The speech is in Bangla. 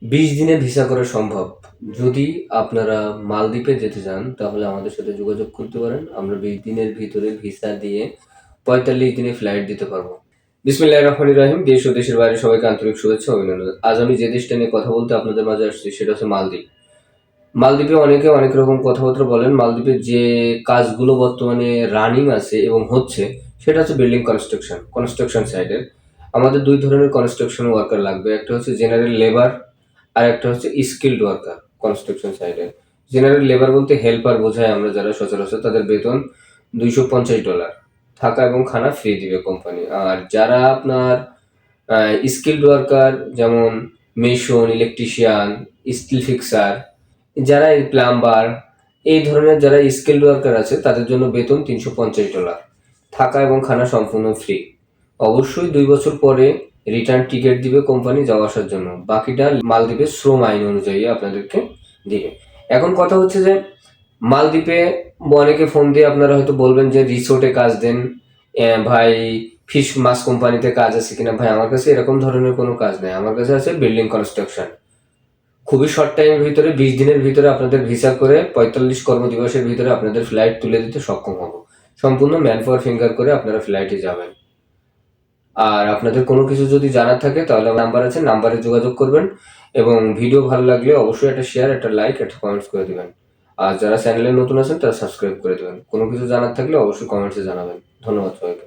20 দিনে ভিসা করা সম্ভব। যদি আপনারা মালদ্বীপে যেতে চান তাহলে আমাদের সাথে যোগাযোগ করতে পারেন। আমরা 20 দিনের ভিতরে ভিসা দিয়ে 45 দিনে ফ্লাইট দিতে পারবো। বিসমিল্লাহির রহমানির রহিম। দেশ ও দেশের বাইরে সবাইকে আন্তরিক শুভেচ্ছা ও অভিনন্দন। আজ আমি যে দেশটা নিয়ে কথা বলতে আপনাদের মাঝে আসছি সেটা হচ্ছে মালদ্বীপ। মালদ্বীপে অনেকে অনেক রকম কথাবার্তা বলেন। মালদ্বীপের যে কাজগুলো বর্তমানে রানিং আছে এবং হচ্ছে সেটা হচ্ছে বিল্ডিং কনস্ট্রাকশন সাইডের। আমাদের 2 ধরনের কনস্ট্রাকশন ওয়ার্কার লাগবে। একটা হচ্ছে জেনারেল লেবার আর একটা হচ্ছে স্কিলড ওয়ার্কার কনস্ট্রাকশন সাইডে। জেনারেল লেবার বলতে হেল্পার বোঝায় আমরা যারা সচরাচর, তাদের বেতন $250, থাকা এবং খানা ফ্রি দিবে কোম্পানি। আর যারা আপনার স্কিলড ওয়ার্কার যেমন মেশন, ইলেকট্রিশিয়ান, স্টিল ফিক্সার, যারা এই প্লাম্বার, এই ধরনের যারা স্কিলড ওয়ার্কার আছে তাদের জন্য বেতন $350, থাকা এবং খানা সম্পূর্ণ ফ্রি। অবশ্যই 2 বছর পরে রিটার্ন টিকিট দিবে কোম্পানি যাওয়া আসার জন্য, বাকিটা মালদ্বীপের শ্রম আইন অনুযায়ী আপনাদেরকে দিবে। এখন কথা হচ্ছে যে মালদ্বীপে অনেকে ফোন দিয়ে আপনারা হয়তো বলবেন যে রিসোর্টে কাজ দেন, ভাই ফিশ মাছ কোম্পানিতে কাজ আছে কিনা। ভাই আমার কাছে এরকম ধরনের কোনো কাজ নেই, আমার কাছে আছে বিল্ডিং কনস্ট্রাকশন। খুবই শর্ট টাইমের ভিতরে 20 দিনের ভিতরে আপনাদের ভিসা করে 45 কর্মদিবসের ভিতরে আপনাদের ফ্লাইট তুলে দিতে সক্ষম হব। সম্পূর্ণ ম্যান পাওয়ার ফিঙ্গার করে আপনারা ফ্লাইটে যাবেন। আর আপনাদের কোনো কিছু যদি জানার থাকে তাহলে আমার নাম্বার আছে, নাম্বারে যোগাযোগ করবেন। এবং ভিডিও ভালো লাগলে অবশ্যই একটা শেয়ার, একটা লাইক, একটা কমেন্টস করে দিবেন। আর যারা চ্যানেলে নতুন আছেন তারা সাবস্ক্রাইব করে দেবেন। কোনো কিছু জানার থাকলে অবশ্যই কমেন্টসে জানাবেন। ধন্যবাদ সবাইকে।